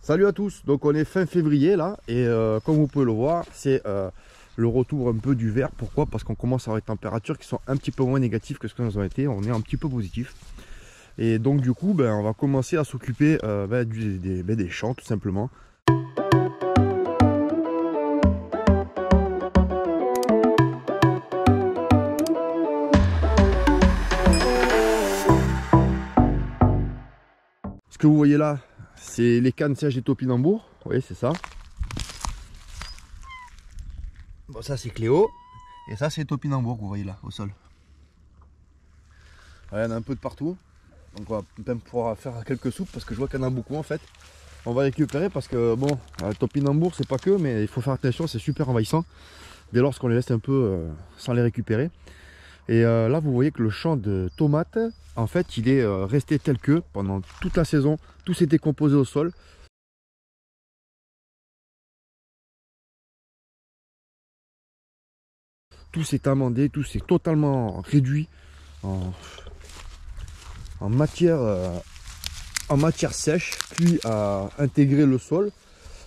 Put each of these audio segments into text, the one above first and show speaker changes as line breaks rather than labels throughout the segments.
Salut à tous, donc on est fin février là et comme vous pouvez le voir c'est le retour un peu du vert. Pourquoi? Parce qu'on commence à avoir des températures qui sont un petit peu moins négatives que ce qu'elles ont été, on est un petit peu positif. Et donc du coup on va commencer à s'occuper des champs tout simplement. Ce que vous voyez là, c'est les cannes sèches des topinambours, vous voyez, c'est ça. Bon, ça c'est Cléo, et ça c'est topinambour que vous voyez là, au sol. Il y en a un peu de partout, donc on va même pouvoir faire quelques soupes, parce que je vois qu'il y en a beaucoup en fait. On va récupérer parce que bon, le topinambour c'est pas que, mais il faut faire attention, c'est super envahissant, dès lors qu'on les laisse un peu sans les récupérer. Et là vous voyez que le champ de tomates, en fait il est resté tel que pendant toute la saison, tout s'est décomposé au sol. Tout s'est amendé, tout s'est totalement réduit en matière sèche, puis à intégrer le sol.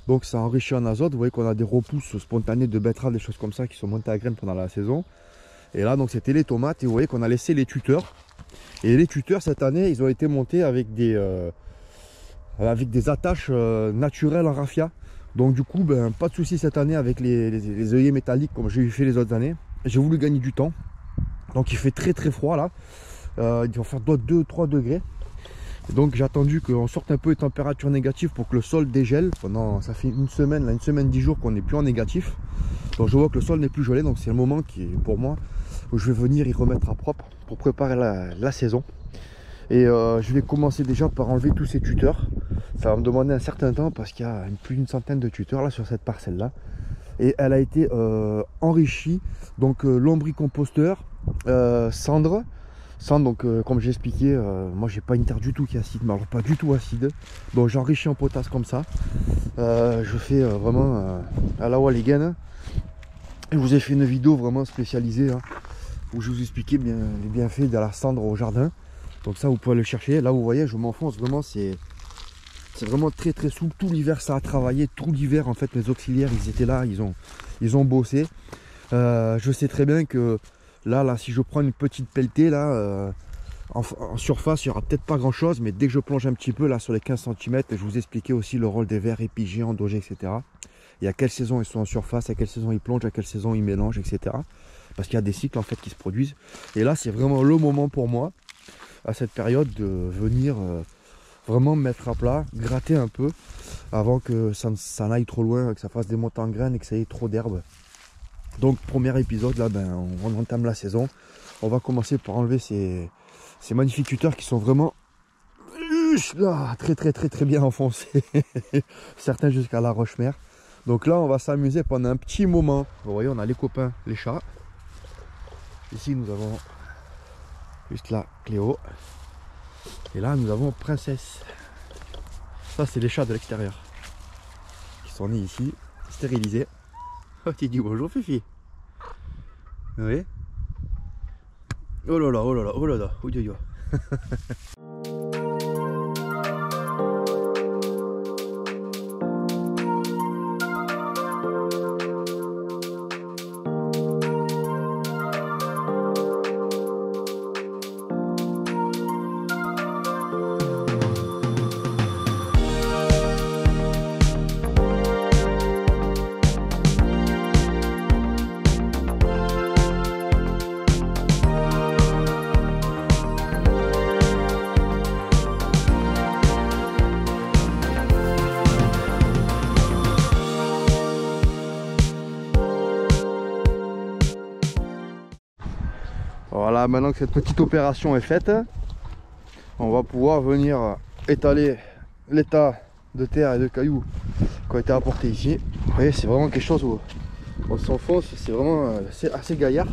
Donc ça enrichit en azote. Vous voyez qu'on a des repousses spontanées de betteraves, des choses comme ça qui sont montées à graines pendant la saison. Et là donc c'était les tomates, et vous voyez qu'on a laissé les tuteurs. Et les tuteurs cette année ils ont été montés avec des attaches naturelles en raffia. Donc du coup pas de souci cette année avec les œillets métalliques comme j'ai fait les autres années. J'ai voulu gagner du temps. Donc il fait très très froid là. Il va faire 2-3 degrés. Et donc j'ai attendu qu'on sorte un peu les températures négatives pour que le sol dégèle. Ça fait une semaine, là, une semaine 10 jours qu'on n'est plus en négatif. Donc je vois que le sol n'est plus gelé. Donc c'est le moment qui est pour moi où je vais venir y remettre à propre pour préparer la saison. Et je vais commencer déjà par enlever tous ces tuteurs. Ça va me demander un certain temps parce qu'il y a plus d'une centaine de tuteurs là sur cette parcelle là. Et elle a été enrichie, donc lombricomposteur, cendre, donc comme j'ai expliqué, moi j'ai pas une terre du tout qui est acide, mais alors pas du tout acide, donc j'enrichis en potasse comme ça. Je fais vraiment à la Walligan. Je vous ai fait une vidéo vraiment spécialisée hein, où je vous expliquais bien les bienfaits de la cendre au jardin. Donc ça vous pouvez le chercher. Là vous voyez je m'enfonce vraiment, c'est vraiment très très souple. Tout l'hiver ça a travaillé, tout l'hiver en fait mes auxiliaires ils étaient là, ils ont bossé. Je sais très bien que là si je prends une petite pelletée là en surface il n'y aura peut-être pas grand chose, mais dès que je plonge un petit peu là sur les 15 cm, je vous expliquais aussi le rôle des vers épigéants, endogés, etc. Et à quelle saison ils sont en surface, à quelle saison ils plongent, à quelle saison ils mélangent, etc. Parce qu'il y a des cycles en fait qui se produisent. Et là c'est vraiment le moment pour moi à cette période de venir vraiment mettre à plat, gratter un peu avant que ça n'aille trop loin, que ça fasse des montées en graines et que ça ait trop d'herbe. Donc premier épisode là, on entame la saison. On va commencer par enlever ces magnifiques tuteurs qui sont vraiment là, très bien enfoncés. Certains jusqu'à la roche-mère. Donc là on va s'amuser pendant un petit moment. Vous voyez on a les copains, les chats. Ici nous avons juste là Cléo. Et là nous avons Princesse. Ça c'est les chats de l'extérieur qui sont nés ici, stérilisés. Oh tu dis bonjour Fifi. Oui. Oh là là, oh là là, oh là là, oh là là. Voilà, maintenant que cette petite opération est faite, on va pouvoir venir étaler l'état de terre et de cailloux qui ont été apportés ici. Vous voyez, c'est vraiment quelque chose où on s'enfonce, c'est vraiment assez gaillard.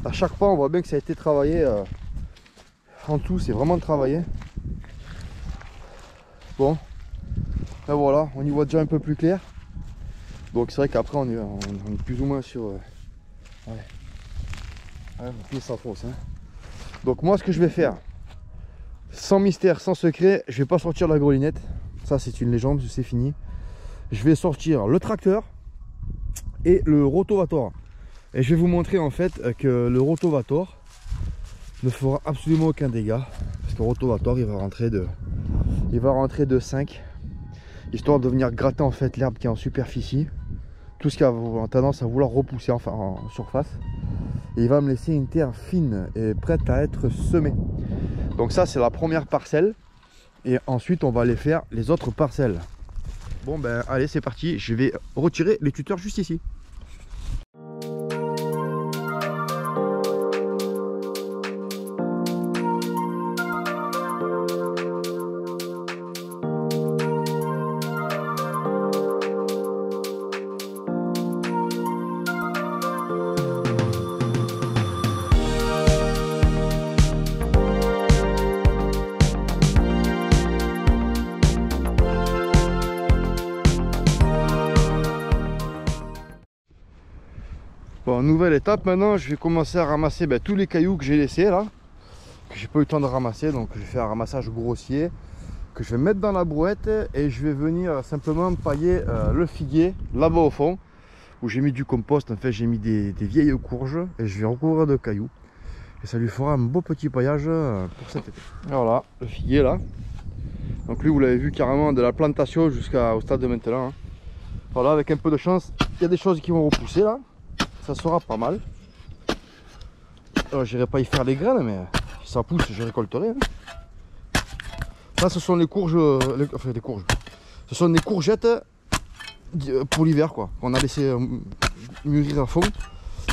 À chaque pas, on voit bien que ça a été travaillé en tout, c'est vraiment travaillé. Bon, Et voilà, on y voit déjà un peu plus clair. Donc c'est vrai qu'après on est plus ou moins sur... ouais, on pied sans fausse. Hein. Donc moi ce que je vais faire, sans mystère, sans secret, je vais pas sortir la grelinette. Ça c'est une légende, c'est fini. Je vais sortir le tracteur et le rotavator. Et je vais vous montrer en fait que le rotavator ne fera absolument aucun dégât. Parce que le rotavator il va rentrer de 5. Histoire de venir gratter en fait l'herbe qui est en superficie. Tout ce qui a tendance à vouloir repousser enfin en surface. Et il va me laisser une terre fine et prête à être semée. Donc ça c'est la première parcelle. Et ensuite on va aller faire les autres parcelles. Bon ben allez c'est parti, je vais retirer les tuteurs juste ici. Bon, nouvelle étape maintenant, je vais commencer à ramasser tous les cailloux que j'ai laissés là, que j'ai pas eu le temps de ramasser, donc je vais faire un ramassage grossier, que je vais mettre dans la brouette et je vais venir simplement pailler le figuier là-bas au fond, où j'ai mis du compost, en fait j'ai mis des vieilles courges et je vais recouvrir de cailloux. Et ça lui fera un beau petit paillage pour cet été. Voilà, le figuier là. Donc lui vous l'avez vu carrément de la plantation jusqu'au stade de maintenant. Hein. Voilà, avec un peu de chance, il y a des choses qui vont repousser là. Ça sera pas mal. Alors j'irai pas y faire les graines, mais si ça pousse, je récolterai. Hein. Ça, ce sont les courges, enfin les courges. Ce sont des courgettes pour l'hiver, quoi. On a laissé mûrir à fond,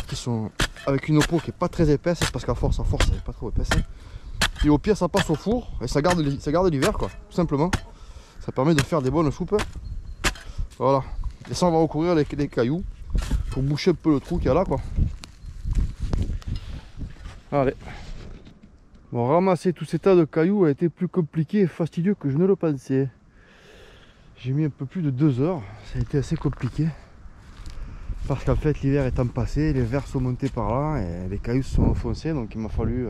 qui sont avec une peau qui est pas très épaisse, parce qu'à force, elle est pas trop épaisse. Hein. Et au pire, ça passe au four et ça garde l'hiver, quoi. Tout simplement. Ça permet de faire des bonnes soupes. Voilà. Et ça, on va recouvrir les cailloux. Pour boucher un peu le trou qu'il y a là quoi. Allez. Bon, ramasser tous ces tas de cailloux a été plus compliqué et fastidieux que je ne le pensais. J'ai mis un peu plus de 2 heures. Ça a été assez compliqué. Parce qu'en fait l'hiver étant passé, les vers sont montés par là et les cailloux se sont enfoncés. Donc il m'a fallu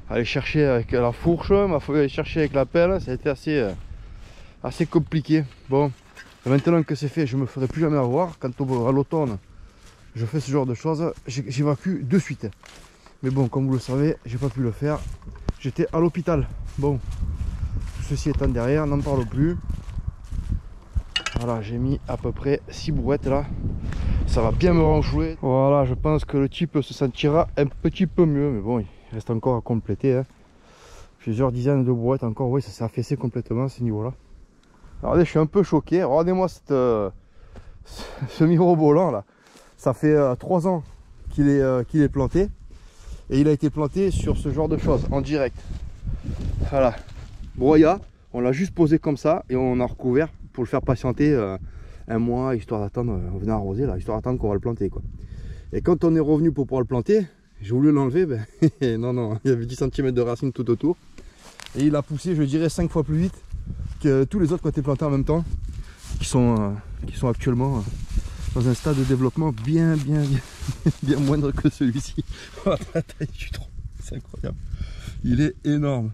aller chercher avec la fourche, il m'a fallu aller chercher avec la pelle. Ça a été assez compliqué. Bon. Maintenant que c'est fait, je ne me ferai plus jamais avoir. Quand à l'automne, je fais ce genre de choses, j'évacue de suite. Mais bon, comme vous le savez, j'ai pas pu le faire. J'étais à l'hôpital. Bon, ceci étant derrière, n'en parle plus. Voilà, j'ai mis à peu près 6 brouettes là. Ça va bien me renflouer. Voilà, je pense que le type se sentira un petit peu mieux. Mais bon, il reste encore à compléter. Hein. Plusieurs dizaines de brouettes encore. Oui, ça s'est affaissé complètement à ce niveau-là. Regardez, je suis un peu choqué. Regardez-moi ce mirobolant là. Ça fait 3 ans qu'il est planté. Et il a été planté sur ce genre de choses, en direct. Voilà. Broyat, on l'a juste posé comme ça et on a recouvert pour le faire patienter 1 mois, histoire d'attendre, on venait arroser là, histoire d'attendre qu'on va le planter quoi. Et quand on est revenu pour pouvoir le planter, j'ai voulu l'enlever, non, il y avait 10 cm de racines tout autour. Et il a poussé, je dirais, 5 fois plus vite que tous les autres qui ont été plantés en même temps, qui sont actuellement dans un stade de développement bien moindre que celui-ci. La taille du tronc, c'est incroyable. Il est énorme.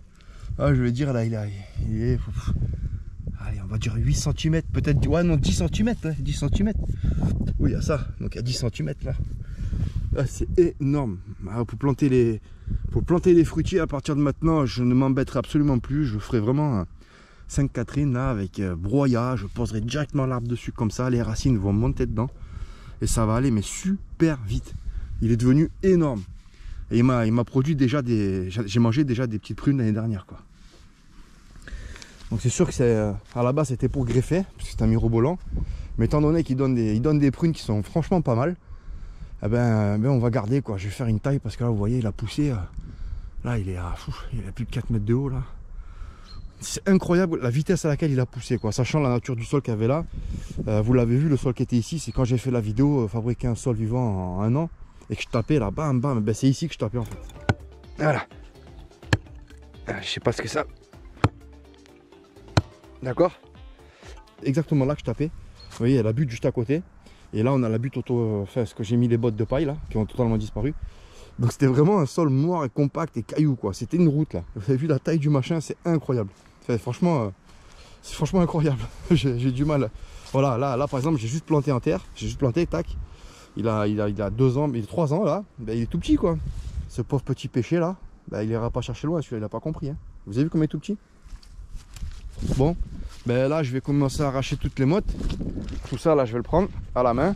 Ah, je vais dire là, il est allez, on va dire 8 cm, peut-être, ouais non, 10 cm, hein, 10 cm. Oui, il y a ça, donc il y a 10 cm là. Ah, c'est énorme. Ah, pour planter les fruitiers à partir de maintenant, je ne m'embêterai absolument plus. Je ferai vraiment Sainte-Catherine là avec broyat. Je poserai directement l'arbre dessus comme ça. Les racines vont monter dedans et ça va aller mais super vite. Il est devenu énorme. Et il m'a produit déjà j'ai mangé déjà des petites prunes l'année dernière quoi. Donc c'est sûr que c'est à la base c'était pour greffer parce que c'est un mirobolant. Mais étant donné qu'il donne des prunes qui sont franchement pas mal. Eh ben on va garder quoi. Je vais faire une taille parce que là vous voyez il a poussé. Là il a plus de 4 mètres de haut là. C'est incroyable la vitesse à laquelle il a poussé quoi. Sachant la nature du sol qu'il y avait là. Vous l'avez vu le sol qui était ici. C'est quand j'ai fait la vidéo fabriquer un sol vivant en 1 an. Et que je tapais là bam bam. Ben, c'est ici que je tapais en fait. Voilà. Je sais pas ce que ça. D'accord. exactement là que je tapais. Vous voyez, il y a la butte juste à côté. Et là, on a la butte enfin, ce que j'ai mis les bottes de paille là, qui ont totalement disparu. Donc c'était vraiment un sol noir et compact et caillou quoi. C'était une route là. Vous avez vu la taille du machin, c'est incroyable. Enfin, franchement, c'est franchement incroyable. J'ai du mal. Voilà, là par exemple, j'ai juste planté en terre. J'ai juste planté, tac. Il a 2 ans, il a 3 ans là. Ben, il est tout petit quoi. Ce pauvre petit péché là, ben, il ira pas chercher loin. Celui-là, il a pas compris. Hein. Vous avez vu comme il est tout petit? Bon, ben là, je vais commencer à arracher toutes les mottes. Tout ça là, je vais le prendre à la main.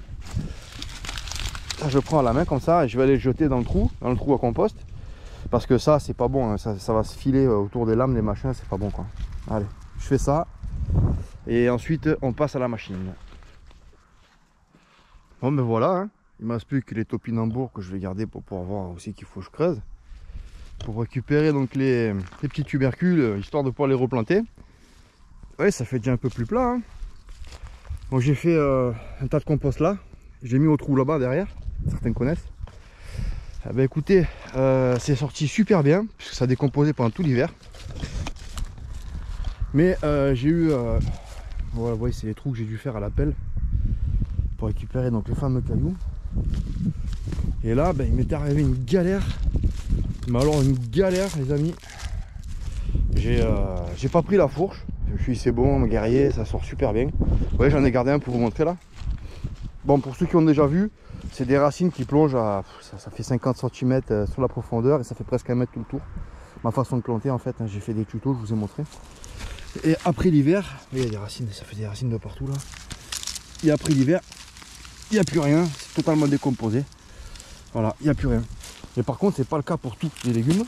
Là, je le prends à la main comme ça et je vais aller le jeter dans le trou à compost. Parce que ça, c'est pas bon. Hein. Ça va se filer autour des lames, les machins, c'est pas bon quoi. Allez, je fais ça. Et ensuite, on passe à la machine. Bon, ben voilà. Hein. Il ne me reste plus que les topinambours que je vais garder pour pouvoir voir aussi qu'il faut que je creuse. Pour récupérer donc les petits tubercules, histoire de pouvoir les replanter. Ouais, ça fait déjà un peu plus plat. Hein. Donc j'ai fait un tas de compost là. J'ai mis au trou là-bas derrière. Certains connaissent. Eh ben écoutez, c'est sorti super bien puisque ça a décomposé pendant tout l'hiver. Mais j'ai eu, voilà, vous voyez, c'est les trous que j'ai dû faire à la pelle pour récupérer donc le fameux caillou. Et là, ben, il m'était arrivé une galère. Mais alors une galère, les amis. J'ai pas pris la fourche. Je me suis dit c'est bon, mon guerrier, ça sort super bien. Vous voyez, j'en ai gardé un pour vous montrer là. Bon, pour ceux qui ont déjà vu, c'est des racines qui plongent à ça fait 50 cm sur la profondeur et ça fait presque 1 mètre tout le tour. Ma façon de planter en fait, hein, j'ai fait des tutos, je vous ai montré. Et après l'hiver, il y a des racines, ça fait des racines de partout là. Et après l'hiver, il n'y a plus rien, c'est totalement décomposé. Voilà, il n'y a plus rien. Et par contre, c'est pas le cas pour tous les légumes.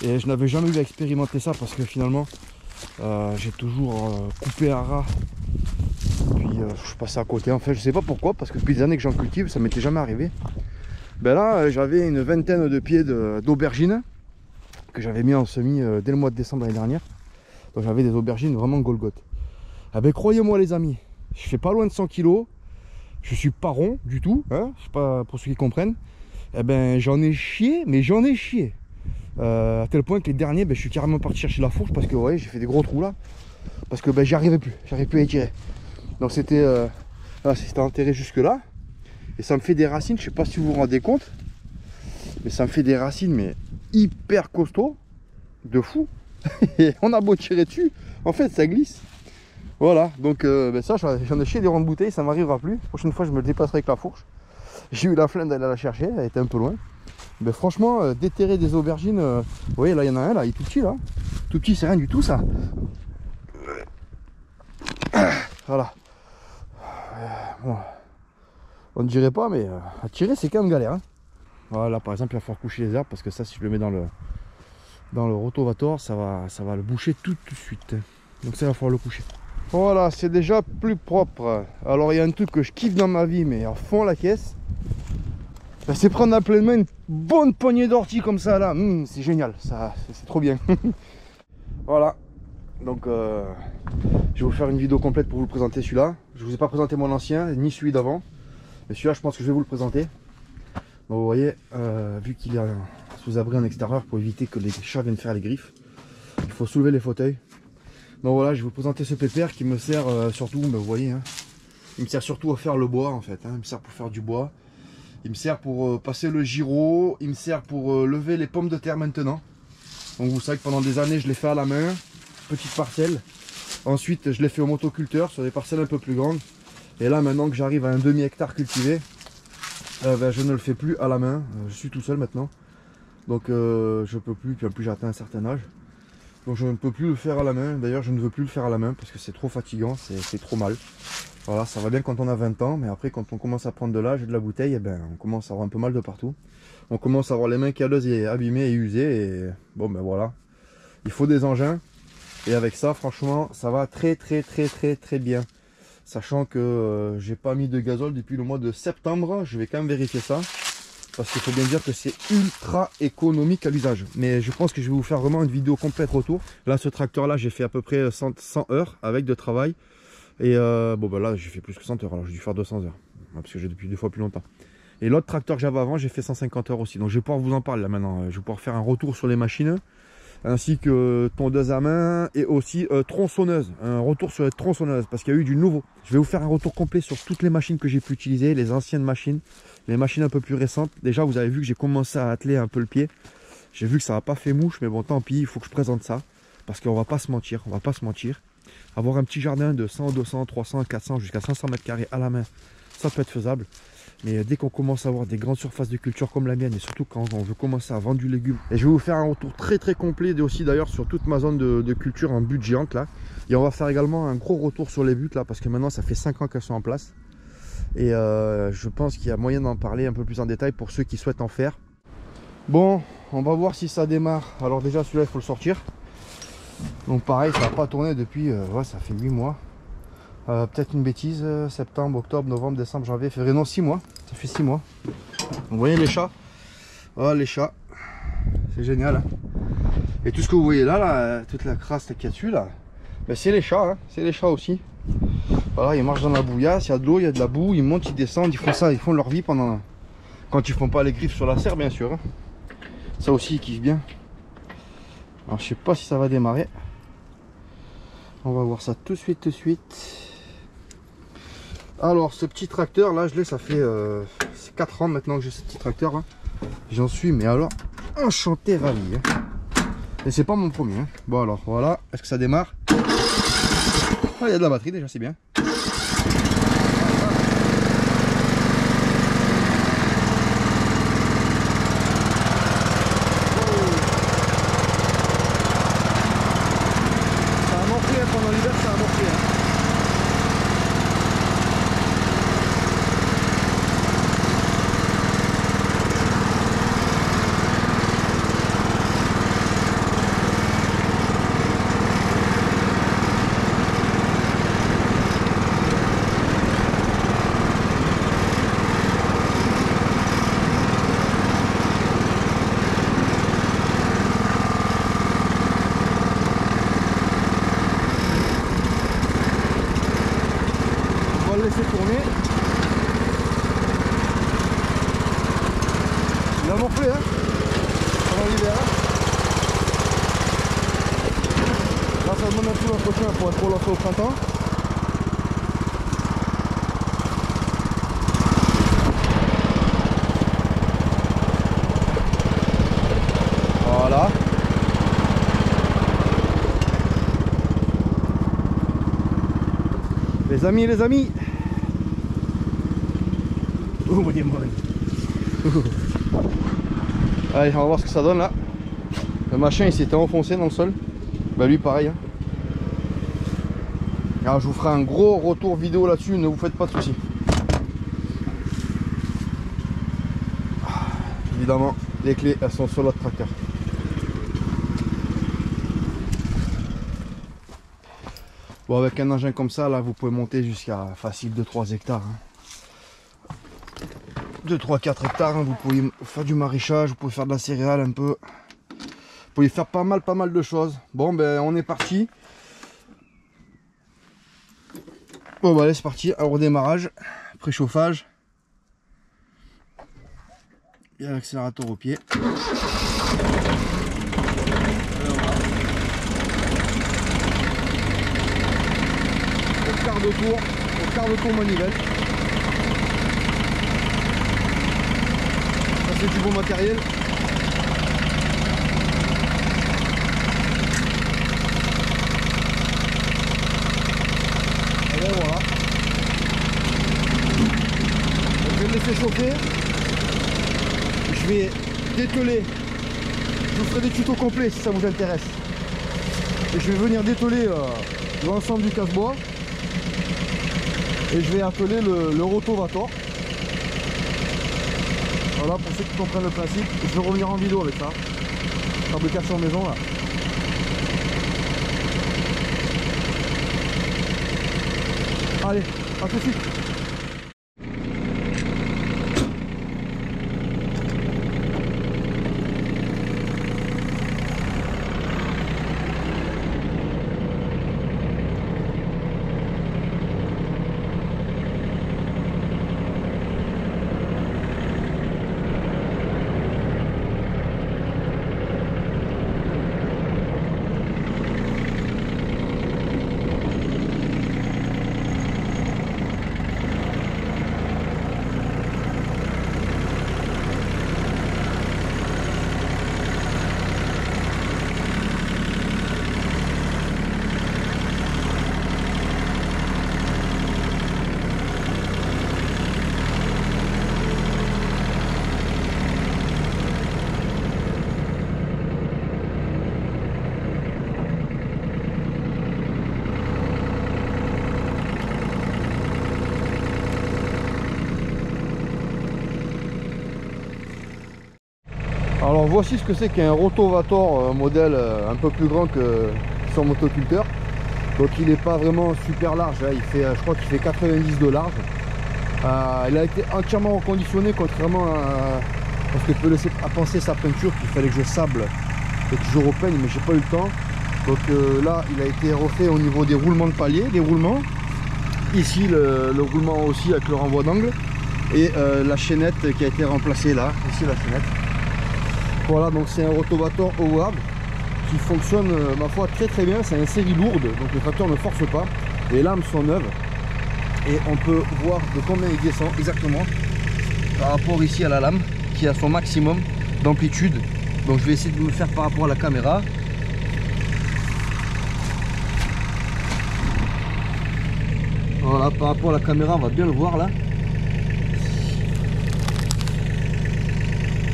Et je n'avais jamais eu à expérimenter ça parce que finalement, j'ai toujours coupé à ras. Puis je suis passé à côté. En fait, je sais pas pourquoi, parce que depuis des années que j'en cultive, ça m'était jamais arrivé. Ben là, j'avais une vingtaine de pieds d'aubergines que j'avais mis en semis dès le mois de décembre l'année dernière. Donc j'avais des aubergines vraiment golgotes. Ah ben croyez-moi les amis, je fais pas loin de 100 kg. Je suis pas rond du tout, hein, je sais pas pour ceux qui comprennent. Eh ben j'en ai chié, mais j'en ai chié. À tel point que les derniers, ben, je suis carrément parti chercher la fourche parce que ouais, j'ai fait des gros trous là. Parce que ben, j'arrivais plus à étirer. Donc c'était enterré jusque là. Et ça me fait des racines, je sais pas si vous vous rendez compte. Mais ça me fait des racines mais hyper costauds. De fou. Et on a beau tirer dessus, en fait ça glisse. Voilà, donc ben ça j'en ai chié des ronds de bouteille, ça m'arrivera plus. La prochaine fois je me déplacerai avec la fourche. J'ai eu la flemme d'aller la chercher, elle était un peu loin. Ben franchement, déterrer des aubergines, vous voyez là il y en a un là, il est tout petit là. Tout petit, c'est rien du tout ça. Voilà. Bon. On ne dirait pas, mais à tirer c'est quand même galère. Hein. Voilà, par exemple il va falloir coucher les herbes parce que ça si je le mets dans le rotovator, ça va le boucher tout de suite. Donc ça il va falloir le coucher. Voilà, c'est déjà plus propre. Alors il y a un truc que je kiffe dans ma vie, mais à fond la caisse. Ben, c'est prendre à pleine main une bonne poignée d'ortie comme ça là. C'est génial, ça c'est trop bien. Voilà. Donc je vais vous faire une vidéo complète pour vous le présenter celui-là. Je vous ai pas présenté mon ancien, ni celui d'avant. Mais celui-là je pense que je vais vous le présenter. Donc vous voyez, vu qu'il est sous abri en extérieur pour éviter que les chats viennent faire les griffes, il faut soulever les fauteuils. Donc voilà, je vais vous présenter ce pépère qui me sert surtout, ben, vous voyez, hein, il me sert surtout à faire le bois en fait, hein, il me sert pour faire du bois, il me sert pour passer le giro, il me sert pour lever les pommes de terre maintenant. Donc vous savez que pendant des années je l'ai fait à la main, petite parcelle, ensuite je l'ai fait au motoculteur sur des parcelles un peu plus grandes, et là maintenant que j'arrive à un demi-hectare cultivé, ben, je ne le fais plus à la main, je suis tout seul maintenant, donc je peux plus, puis en plus j'ai atteint un certain âge. Donc je ne peux plus le faire à la main, d'ailleurs je ne veux plus le faire à la main parce que c'est trop fatigant, c'est trop mal. Voilà, ça va bien quand on a 20 ans, mais après quand on commence à prendre de l'âge et de la bouteille, eh ben, on commence à avoir un peu mal de partout. On commence à avoir les mains calleuses et abîmées et usées, et bon ben voilà. Il faut des engins, et avec ça franchement ça va très bien. Sachant que j'ai pas mis de gazole depuis le mois de septembre, je vais quand même vérifier ça. Parce qu'il faut bien dire que c'est ultra économique à l'usage. Mais je pense que je vais vous faire vraiment une vidéo complète retour. Là, ce tracteur-là, j'ai fait à peu près 100 heures avec de travail. Et bon, ben là, j'ai fait plus que 100 heures. Alors, j'ai dû faire 200 heures. Parce que j'ai depuis 2 fois plus longtemps. Et l'autre tracteur que j'avais avant, j'ai fait 150 heures aussi. Donc, je vais pouvoir vous en parler là maintenant. Je vais pouvoir faire un retour sur les machines. ainsi que tondeuse à main et aussi tronçonneuse. Un retour sur les tronçonneuses parce qu'il y a eu du nouveau. Je vais vous faire un retour complet sur toutes les machines que j'ai pu utiliser, les anciennes machines, les machines un peu plus récentes. Déjà vous avez vu que j'ai commencé à atteler un peu le pied. J'ai vu que ça n'a pas fait mouche, mais bon tant pis, il faut que je présente ça. Parce qu'on va pas se mentir, Avoir un petit jardin de 100, 200, 300, 400 jusqu'à 500 mètres carrés à la main, ça peut être faisable. Mais dès qu'on commence à avoir des grandes surfaces de culture comme la mienne, et surtout quand on veut commencer à vendre du légume, et je vais vous faire un retour très complet aussi d'ailleurs sur toute ma zone de culture en butte géante là. Et on va faire également un gros retour sur les buttes là, parce que maintenant ça fait 5 ans qu'elles sont en place. Et je pense qu'il y a moyen d'en parler un peu plus en détail pour ceux qui souhaitent en faire. Bon, on va voir si ça démarre. Alors déjà celui-là il faut le sortir. Donc pareil, ça n'a pas tourné depuis, ouais, ça fait 8 mois. Peut-être une bêtise, septembre, octobre, novembre, décembre, janvier, février, non 6 mois. Ça fait 6 mois. Vous voyez les chats? Oh les chats, c'est génial. Hein, et tout ce que vous voyez là, toute la crasse qu'il y a dessus là, ben, c'est les chats, hein, c'est les chats aussi. Voilà, ils marchent dans la bouillasse, il y a de l'eau, il y a de la boue, ils montent, ils descendent, ils font ça, ils font leur vie pendant... Quand ils font pas les griffes sur la serre bien sûr. Hein. Ça aussi ils kiffent bien. Alors je sais pas si ça va démarrer. On va voir ça tout de suite. Alors ce petit tracteur là, je l'ai, ça fait 4 ans maintenant que j'ai ce petit tracteur là. J'en suis mais alors enchanté, ravi. Hein. Et c'est pas mon premier. Hein. Bon alors voilà, est-ce que ça démarre? Ah, il y a de la batterie déjà, c'est bien. Pendant l'hiver ça a amorti. Hein. On va le laisser tourner. Il a morflé hein, pendant l'hiver. Hein. Là ça demande un peu l'entretien pour être relancé au printemps. Voilà. Les amis. Oh mon dieu. Allez, on va voir ce que ça donne là. Le machin il s'était enfoncé dans le sol. Bah lui pareil. Hein. Alors je vous ferai un gros retour vidéo là-dessus, ne vous faites pas de soucis. Évidemment, les clés elles sont sur l'autre tracteur. Bon, avec un engin comme ça, là, vous pouvez monter jusqu'à facile 2-3 hectares. Hein. 2-3-4 hectares, hein, vous pouvez faire du maraîchage, vous pouvez faire de la céréale un peu. Vous pouvez faire pas mal de choses. Bon, ben, on est parti. Bon, bah, allez, c'est parti. Alors, au démarrage, préchauffage. Et l'accélérateur au pied. Au quart de tour manivelle. Ça c'est du bon matériel. Et bien voilà. Je vais le laisser chauffer. Je vais dételer. Je vous ferai des tutos complets si ça vous intéresse. Et je vais venir dételer l'ensemble du casse-bois. Et je vais atteler le rotovator. Voilà pour ceux qui comprennent le principe. Je vais revenir en vidéo avec ça. Fabrication maison là. Allez, à tout de suite. Alors voici ce que c'est qu'un Rotovator modèle un peu plus grand que son motoculteur. Donc il n'est pas vraiment super large, hein. Il fait, je crois qu'il fait 90 de large. Il a été entièrement reconditionné, contrairement à ce que peut laisser à penser sa peinture, qu'il fallait que je sable et que je repeigne, mais j'ai pas eu le temps. Donc là il a été refait au niveau des roulements de palier, des roulements. Ici le roulement aussi avec le renvoi d'angle. Et la chaînette qui a été remplacée là, ici la chaînette. Voilà, donc c'est un Rotovator Howard qui fonctionne ma foi très bien. C'est une série lourde, donc le tracteur ne force pas. Les lames sont neuves et on peut voir de combien il descend exactement par rapport ici à la lame qui a son maximum d'amplitude. Donc je vais essayer de me faire par rapport à la caméra. Voilà, par rapport à la caméra, on va bien le voir là.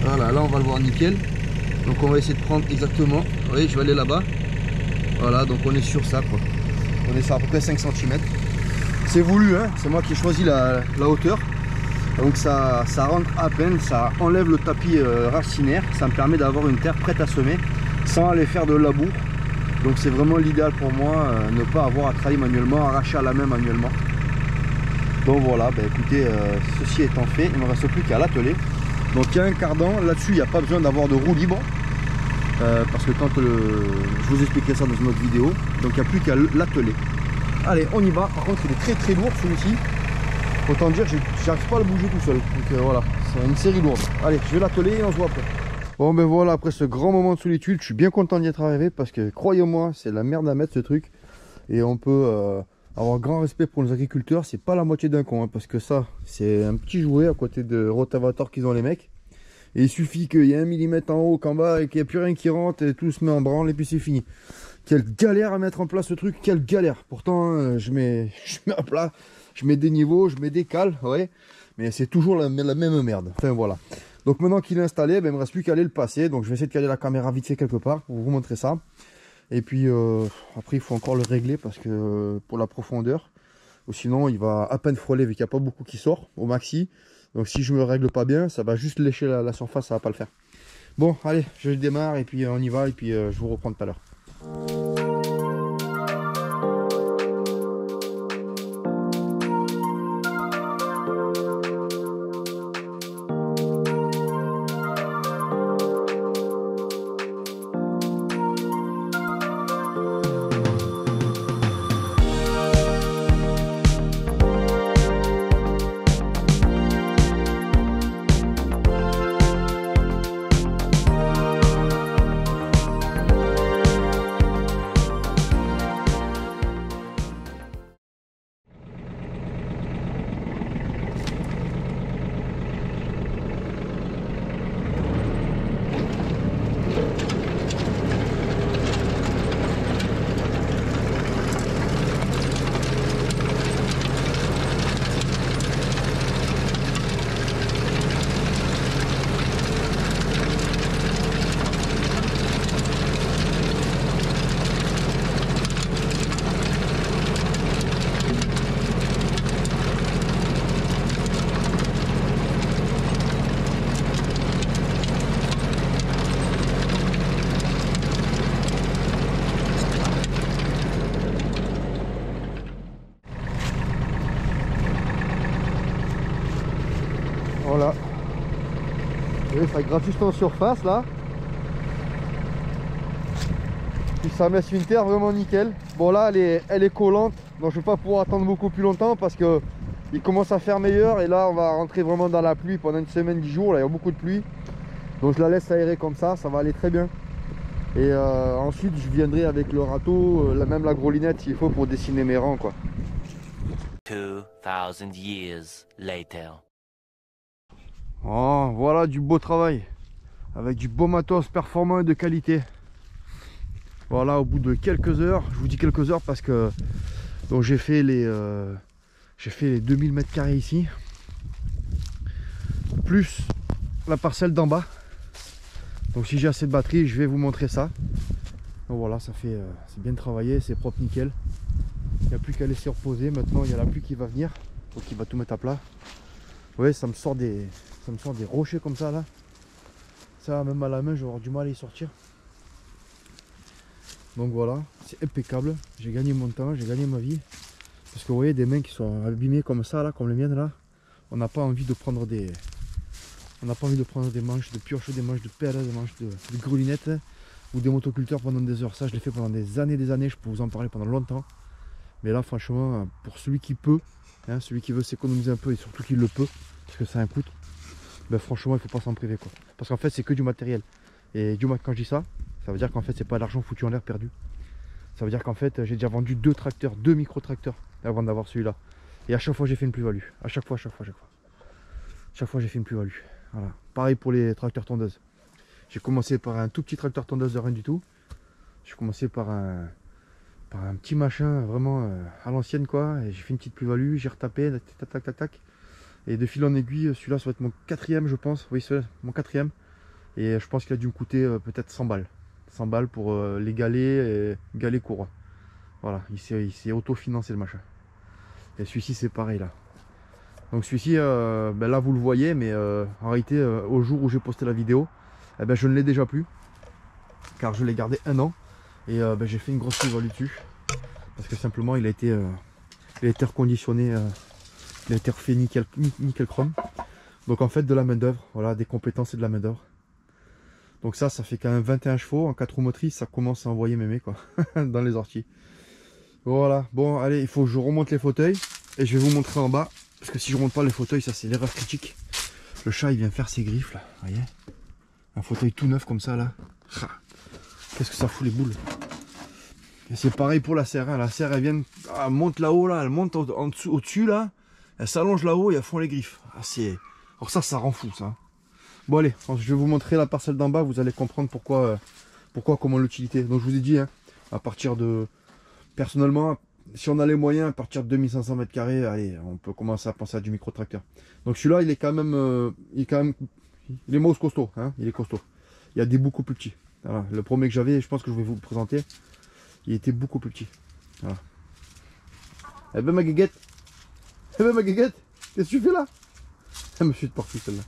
Voilà, là on va le voir nickel. Donc on va essayer de prendre exactement. Vous voyez, je vais aller là-bas. Voilà, donc on est sur ça quoi. On est sur à peu près 5 cm. C'est voulu, hein, c'est moi qui ai choisi la hauteur. Donc ça rentre à peine, ça enlève le tapis racinaire. Ça me permet d'avoir une terre prête à semer sans aller faire de labour. Donc c'est vraiment l'idéal pour moi, ne pas avoir à travailler manuellement, arracher à la main manuellement. Donc voilà, bah écoutez, ceci étant fait, il ne me reste plus qu'à l'atteler. Donc il y a un cardan, là-dessus il n'y a pas besoin d'avoir de roue libre. Parce que quand je vous expliquerai ça dans une autre vidéo. Donc il n'y a plus qu'à l'atteler. Allez, on y va. Par contre il est très lourd celui-ci. Autant dire, j'arrive pas à le bouger tout seul. Donc voilà, c'est une série lourde. Allez, je vais l'atteler et on se voit après. Bon ben voilà, après ce grand moment de solitude, je suis bien content d'y être arrivé parce que croyez-moi, c'est la merde à mettre ce truc. Et on peut avoir grand respect pour les agriculteurs, c'est pas la moitié d'un con, hein, parce que ça, c'est un petit jouet à côté de Rotavator qu'ils ont les mecs. Et il suffit qu'il y ait 1 mm en haut qu'en bas et qu'il n'y ait plus rien qui rentre et tout se met en branle et puis c'est fini. Quelle galère à mettre en place ce truc, quelle galère. Pourtant, je mets à plat, je mets des niveaux, je mets des cales, ouais. Mais c'est toujours la même merde. Enfin voilà. Donc maintenant qu'il est installé, ben, il ne me reste plus qu'à aller le passer. Donc je vais essayer de caler la caméra vite fait quelque part pour vous montrer ça. Et puis après il faut encore le régler parce que pour la profondeur. Ou sinon il va à peine frôler vu qu'il n'y a pas beaucoup qui sort au maxi. Donc si je me règle pas bien, ça va juste lécher la surface, ça va pas le faire. Bon allez, je démarre et puis on y va et puis je vous reprends tout à l'heure. Voilà. Et ça gratte juste en surface là. Puis ça met sur une terre vraiment nickel. Bon là elle est collante, donc je vais pas pouvoir attendre beaucoup plus longtemps parce que il commence à faire meilleur et là on va rentrer vraiment dans la pluie pendant une semaine, 10 jours, là il y a beaucoup de pluie. Donc je la laisse aérer comme ça va aller très bien. Et ensuite je viendrai avec le râteau, même la grelinette s'il faut pour dessiner mes rangs quoi.
2000 years later.
Oh, voilà du beau travail avec du beau matos performant et de qualité. Voilà, au bout de quelques heures, je vous dis quelques heures parce que donc j'ai fait les 2000 mètres carrés ici, plus la parcelle d'en bas. Donc si j'ai assez de batterie, je vais vous montrer ça. Donc voilà, ça fait c'est bien travaillé, c'est propre nickel. Il n'y a plus qu'à laisser reposer. Maintenant il y a la pluie qui va venir, donc il va tout mettre à plat. Vous voyez, ça me sort des rochers comme ça là. ça, même à la main, je vais avoir du mal à y sortir. Donc voilà, c'est impeccable. J'ai gagné mon temps, j'ai gagné ma vie. Parce que vous voyez, des mains qui sont abîmées comme ça, là, comme les miennes là, on n'a pas envie de prendre des... On n'a pas envie de prendre des manches de pioche, des manches de pelle, des manches de grelunettes ou des motoculteurs pendant des heures. Ça, je l'ai fait pendant des années, je peux vous en parler pendant longtemps. Mais là, franchement, pour celui qui peut, hein, celui qui veut s'économiser un peu et surtout qui le peut, parce que ça a un coût, ben franchement, il faut pas s'en priver, quoi. Parce qu'en fait, c'est que du matériel. Et du moins, quand je dis ça, ça veut dire qu'en fait, c'est pas de l'argent foutu en l'air perdu. Ça veut dire qu'en fait, j'ai déjà vendu 2 tracteurs, 2 micro-tracteurs avant d'avoir celui-là. Et à chaque fois, j'ai fait une plus-value. À chaque fois. Chaque fois, j'ai fait une plus-value. Voilà. Pareil pour les tracteurs tondeuses. J'ai commencé par un tout petit tracteur tondeuse de rien du tout. J'ai commencé par un petit machin vraiment à l'ancienne, quoi. Et j'ai fait une petite plus-value, j'ai retapé, tac, tac, tac, tac. Et de fil en aiguille, celui-là, ça va être mon 4e, je pense. Oui, c'est mon 4e. Et je pense qu'il a dû me coûter peut-être 100 balles. 100 balles pour les galets et galets courroies. Voilà, il s'est auto-financé le machin. Et celui-ci, c'est pareil là. Donc celui-ci, ben là vous le voyez, mais en réalité, au jour où j'ai posté la vidéo, eh ben, je ne l'ai déjà plus. Car je l'ai gardé 1 an. Et ben, j'ai fait une grosse plus-value dessus. Parce que simplement, il a été reconditionné. Il a été refait nickel chrome. Donc en fait, de la main d'œuvre, voilà, des compétences et de la main d'œuvre. Donc ça fait quand même 21 chevaux. En 4 roues motrices, ça commence à envoyer mémé, quoi, dans les orties. Voilà, bon, allez, il faut que je remonte les fauteuils. Et je vais vous montrer en bas. Parce que si je remonte pas les fauteuils, ça c'est l'erreur critique. Le chat, il vient faire ses griffes, là, vous voyez. Un fauteuil tout neuf comme ça, là. Qu'est-ce que ça fout les boules. Et c'est pareil pour la serre, hein. La serre, elle vient, elle monte là-haut, là, elle monte au-dessus, là. Elle s'allonge là-haut et elle fond les griffes. Ah, alors ça rend fou, ça. Bon, allez, je vais vous montrer la parcelle d'en bas, vous allez comprendre pourquoi, comment l'utilité. Donc je vous ai dit, hein, à partir de... Personnellement, si on a les moyens, à partir de 2500 m², allez, on peut commencer à penser à du micro-tracteur. Donc celui-là, il est quand même... il est most costaud, hein, il est costaud. Il y a des beaucoup plus petits. Voilà. Le premier que j'avais, je pense que je vais vous le présenter, il était beaucoup plus petit. Voilà. Eh ben ma guéguette, qu'est-ce que tu fais là? Elle me suit de partout celle-là.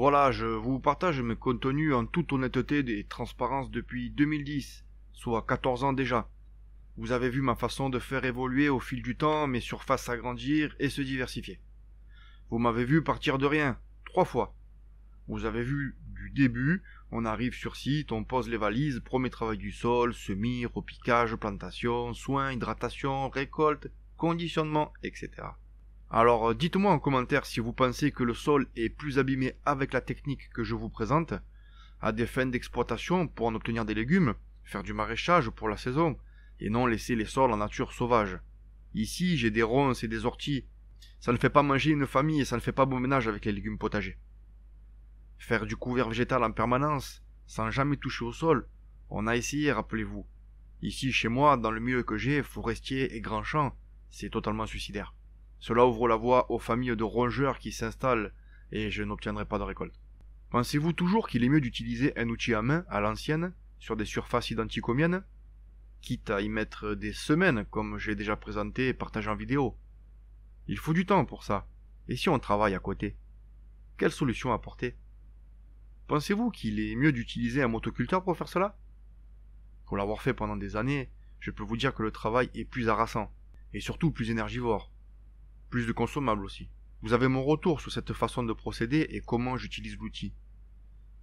Voilà, je vous partage mes contenus en toute honnêteté et transparence depuis 2010, soit 14 ans déjà. Vous avez vu ma façon de faire évoluer au fil du temps, mes surfaces s'agrandir et se diversifier. Vous m'avez vu partir de rien, 3 fois. Vous avez vu du début, on arrive sur site, on pose les valises, premier travail du sol, semis, repiquage, plantation, soins, hydratation, récolte, conditionnement, etc. Alors dites-moi en commentaire si vous pensez que le sol est plus abîmé avec la technique que je vous présente, à des fins d'exploitation pour en obtenir des légumes, faire du maraîchage pour la saison, et non laisser les sols en nature sauvage. Ici j'ai des ronces et des orties, ça ne fait pas manger une famille et ça ne fait pas bon ménage avec les légumes potagers. Faire du couvert végétal en permanence, sans jamais toucher au sol, on a essayé, rappelez-vous. Ici chez moi, dans le milieu que j'ai, forestier et grand champ, c'est totalement suicidaire. Cela ouvre la voie aux familles de rongeurs qui s'installent et je n'obtiendrai pas de récolte. Pensez-vous toujours qu'il est mieux d'utiliser un outil à main, à l'ancienne, sur des surfaces identiques aux miennes? quitte à y mettre des semaines comme j'ai déjà présenté et partagé en vidéo. Il faut du temps pour ça. Et si on travaille à côté? Quelle solution apporter? Pensez-vous qu'il est mieux d'utiliser un motoculteur pour faire cela? Pour l'avoir fait pendant des années, je peux vous dire que le travail est plus harassant, et surtout plus énergivore. Plus de consommables aussi. Vous avez mon retour sur cette façon de procéder et comment j'utilise l'outil.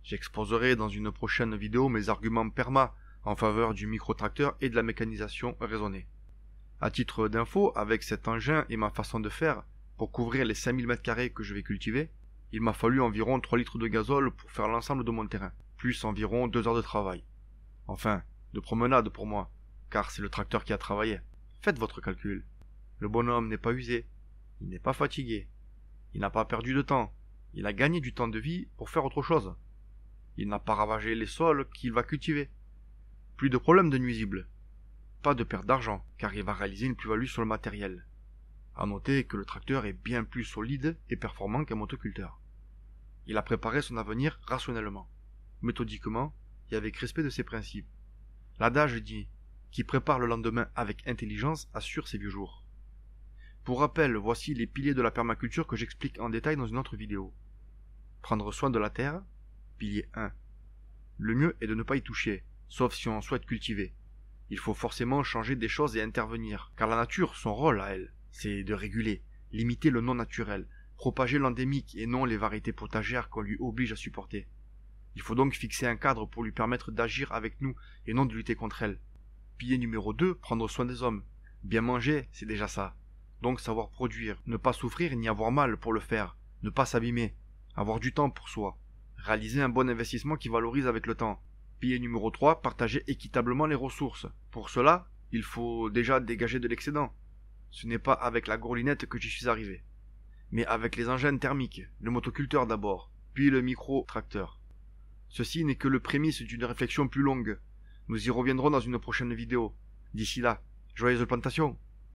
J'exposerai dans une prochaine vidéo mes arguments perma en faveur du microtracteur et de la mécanisation raisonnée. À titre d'info, avec cet engin et ma façon de faire, pour couvrir les 5000 m² que je vais cultiver, il m'a fallu environ 3 litres de gazole pour faire l'ensemble de mon terrain, plus environ 2 heures de travail. Enfin, de promenade pour moi, car c'est le tracteur qui a travaillé. Faites votre calcul. Le bonhomme n'est pas usé, il n'est pas fatigué, il n'a pas perdu de temps, il a gagné du temps de vie pour faire autre chose. Il n'a pas ravagé les sols qu'il va cultiver. Plus de problème de nuisibles. Pas de perte d'argent, car il va réaliser une plus-value sur le matériel. À noter que le tracteur est bien plus solide et performant qu'un motoculteur. Il a préparé son avenir rationnellement, méthodiquement et avec respect de ses principes. L'adage dit « Qui prépare le lendemain avec intelligence assure ses vieux jours ». Pour rappel, voici les piliers de la permaculture que j'explique en détail dans une autre vidéo. Prendre soin de la terre, pilier 1. Le mieux est de ne pas y toucher, sauf si on souhaite cultiver. Il faut forcément changer des choses et intervenir, car la nature, son rôle à elle, c'est de réguler, limiter le non naturel, propager l'endémique et non les variétés potagères qu'on lui oblige à supporter. Il faut donc fixer un cadre pour lui permettre d'agir avec nous et non de lutter contre elle. Pilier numéro 2, prendre soin des hommes. Bien manger, c'est déjà ça. Donc savoir produire, ne pas souffrir ni avoir mal pour le faire, ne pas s'abîmer, avoir du temps pour soi. Réaliser un bon investissement qui valorise avec le temps. Pilier numéro 3, partager équitablement les ressources. Pour cela, il faut déjà dégager de l'excédent. Ce n'est pas avec la gourlinette que j'y suis arrivé, mais avec les engins thermiques, le motoculteur d'abord, puis le micro-tracteur. Ceci n'est que le prémisse d'une réflexion plus longue. Nous y reviendrons dans une prochaine vidéo. D'ici là, joyeuse plantation!